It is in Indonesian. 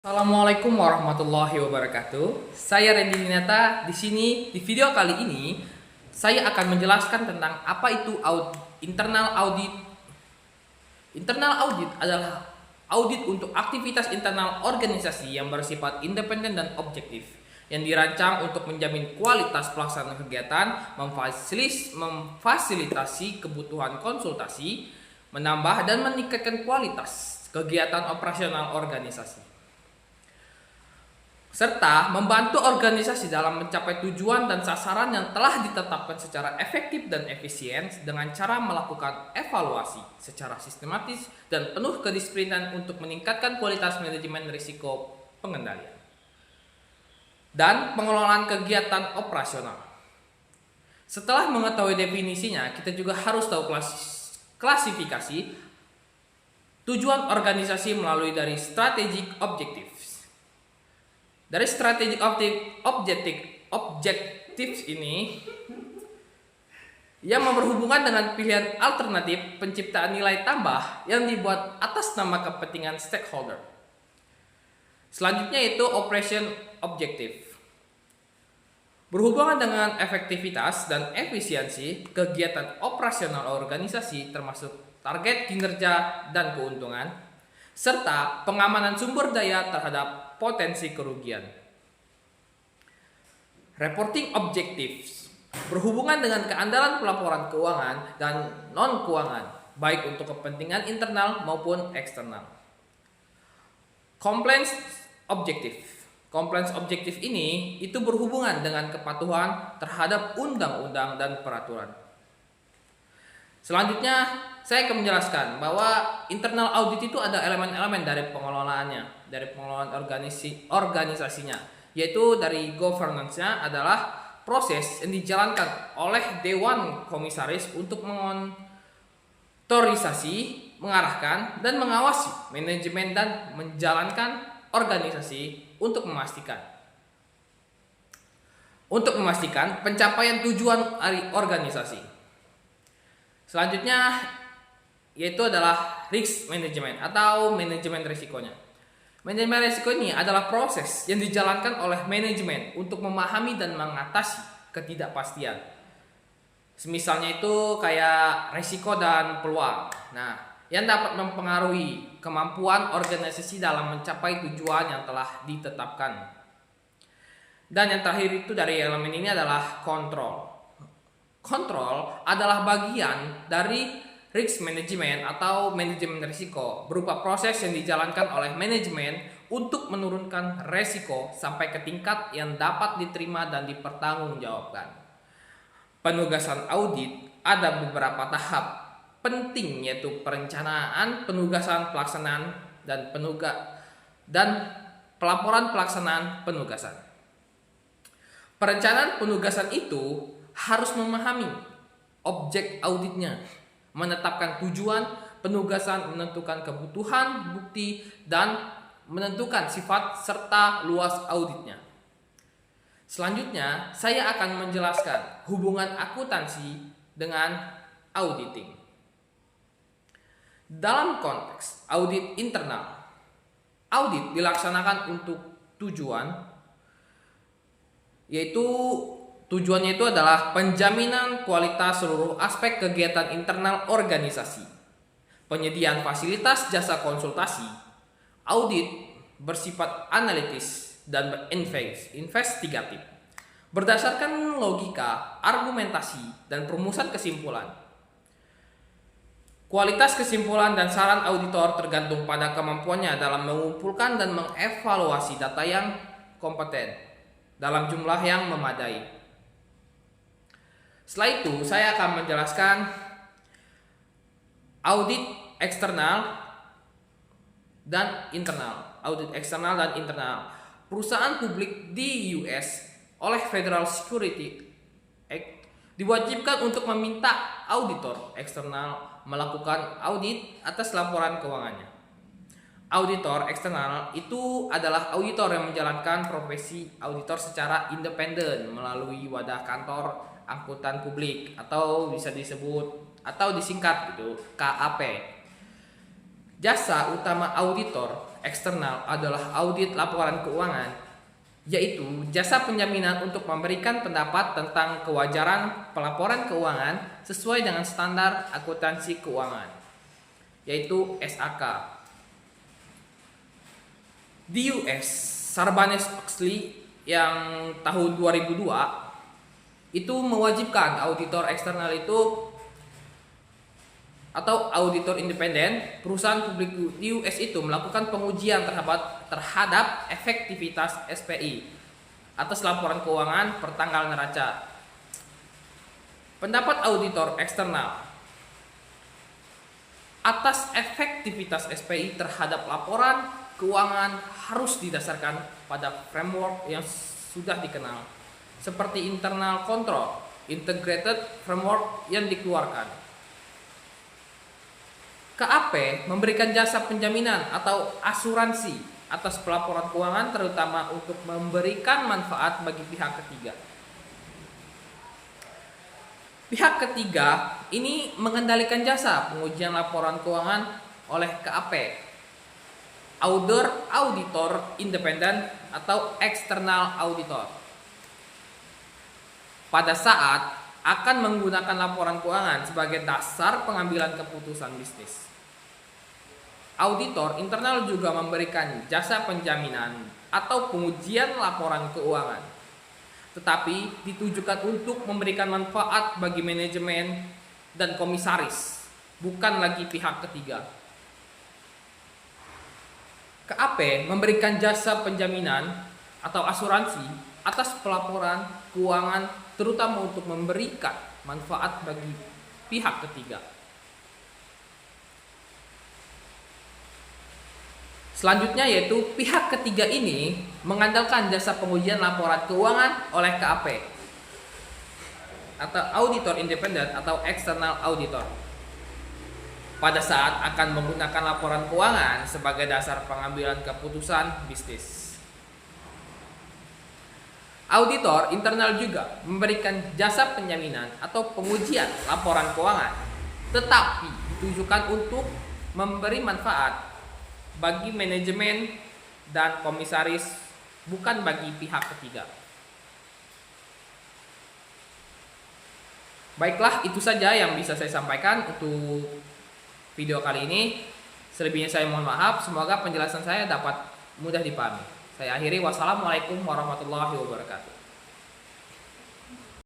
Assalamualaikum warahmatullahi wabarakatuh. Saya Randy Dinata. Di sini di video kali ini saya akan menjelaskan tentang apa itu internal audit. Internal audit adalah audit untuk aktivitas internal organisasi yang bersifat independen dan objektif, yang dirancang untuk menjamin kualitas pelaksanaan kegiatan, memfasilitasi kebutuhan konsultasi, menambah dan meningkatkan kualitas kegiatan operasional organisasi, serta membantu organisasi dalam mencapai tujuan dan sasaran yang telah ditetapkan secara efektif dan efisien dengan cara melakukan evaluasi secara sistematis dan penuh kedisiplinan untuk meningkatkan kualitas manajemen risiko pengendalian dan pengelolaan kegiatan operasional. Setelah mengetahui definisinya, kita juga harus tahu klasifikasi tujuan organisasi melalui dari strategic objectives. Dari strategic objectives ini yang berhubungan dengan pilihan alternatif penciptaan nilai tambah yang dibuat atas nama kepentingan stakeholder. Selanjutnya itu operation objective. Berhubungan dengan efektivitas dan efisiensi kegiatan operasional organisasi termasuk target kinerja dan keuntungan, serta pengamanan sumber daya terhadap potensi kerugian. Reporting objectives berhubungan dengan keandalan pelaporan keuangan dan non-keuangan, baik untuk kepentingan internal maupun eksternal. Compliance objektif ini itu berhubungan dengan kepatuhan terhadap undang-undang dan peraturan. Selanjutnya, saya akan menjelaskan bahwa internal audit itu ada elemen-elemen dari pengelolaannya, dari pengelolaan organisasinya, yaitu dari governance-nya adalah proses yang dijalankan oleh Dewan Komisaris untuk mengotorisasi, mengarahkan, dan mengawasi manajemen dan menjalankan organisasi untuk memastikan pencapaian tujuan organisasi. Selanjutnya yaitu adalah risk management atau manajemen risikonya. Manajemen risiko ini adalah proses yang dijalankan oleh manajemen untuk memahami dan mengatasi ketidakpastian. Misalnya itu kayak risiko dan peluang. Nah, yang dapat mempengaruhi kemampuan organisasi dalam mencapai tujuan yang telah ditetapkan. Dan yang terakhir itu dari elemen ini adalah kontrol. Kontrol adalah bagian dari risk management atau manajemen risiko, berupa proses yang dijalankan oleh manajemen untuk menurunkan risiko sampai ke tingkat yang dapat diterima dan dipertanggungjawabkan. Penugasan audit ada beberapa tahap penting, yaitu perencanaan, penugasan, pelaksanaan, dan pelaporan pelaksanaan penugasan. Perencanaan penugasan itu harus memahami objek auditnya, menetapkan tujuan penugasan, menentukan kebutuhan, bukti, dan menentukan sifat serta luas auditnya. Selanjutnya, saya akan menjelaskan hubungan akuntansi dengan auditing. Dalam konteks audit internal, audit dilaksanakan untuk tujuan, yaitu tujuannya itu adalah penjaminan kualitas seluruh aspek kegiatan internal organisasi, penyediaan fasilitas jasa konsultasi. Audit bersifat analitis dan investigatif, berdasarkan logika, argumentasi, dan perumusan kesimpulan. Kualitas kesimpulan dan saran auditor tergantung pada kemampuannya dalam mengumpulkan dan mengevaluasi data yang kompeten dalam jumlah yang memadai. Setelah itu, saya akan menjelaskan audit eksternal dan internal. Audit eksternal dan internal. Perusahaan publik di US oleh Federal Security Act diwajibkan untuk meminta auditor eksternal melakukan audit atas laporan keuangannya. Auditor eksternal itu adalah auditor yang menjalankan profesi auditor secara independen melalui wadah kantor angkutan publik atau bisa disebut atau disingkat gitu KAP. Jasa utama auditor eksternal adalah audit laporan keuangan, yaitu jasa penjaminan untuk memberikan pendapat tentang kewajaran pelaporan keuangan sesuai dengan standar akuntansi keuangan, yaitu SAK. Di US, Sarbanes-Oxley yang tahun 2002 itu mewajibkan auditor eksternal itu atau auditor independen perusahaan publik di US itu melakukan pengujian terhadap efektivitas SPI atas laporan keuangan pertanggal neraca. Pendapat auditor eksternal atas efektivitas SPI terhadap laporan keuangan harus didasarkan pada framework yang sudah dikenal, seperti internal control, integrated framework yang dikeluarkan. KAP memberikan jasa penjaminan atau asuransi atas pelaporan keuangan terutama untuk memberikan manfaat bagi pihak ketiga. Pihak ketiga ini mengendalikan jasa pengujian laporan keuangan oleh KAP, auditor independen atau external auditor. Pada saat akan menggunakan laporan keuangan sebagai dasar pengambilan keputusan bisnis. Auditor internal juga memberikan jasa penjaminan atau pengujian laporan keuangan, tetapi ditujukan untuk memberikan manfaat bagi manajemen dan komisaris, bukan lagi pihak ketiga. KAP memberikan jasa penjaminan atau asuransi atas pelaporan keuangan terutama untuk memberikan manfaat bagi pihak ketiga. Selanjutnya yaitu pihak ketiga ini mengandalkan jasa pengujian laporan keuangan oleh KAP atau auditor independen atau external auditor pada saat akan menggunakan laporan keuangan sebagai dasar pengambilan keputusan bisnis. Auditor internal juga memberikan jasa penjaminan atau pengujian laporan keuangan, tetapi ditujukan untuk memberi manfaat bagi manajemen dan komisaris, bukan bagi pihak ketiga. Baiklah, itu saja yang bisa saya sampaikan untuk video kali ini. Selebihnya saya mohon maaf, semoga penjelasan saya dapat mudah dipahami. Saya akhiri, wassalamualaikum warahmatullahi wabarakatuh.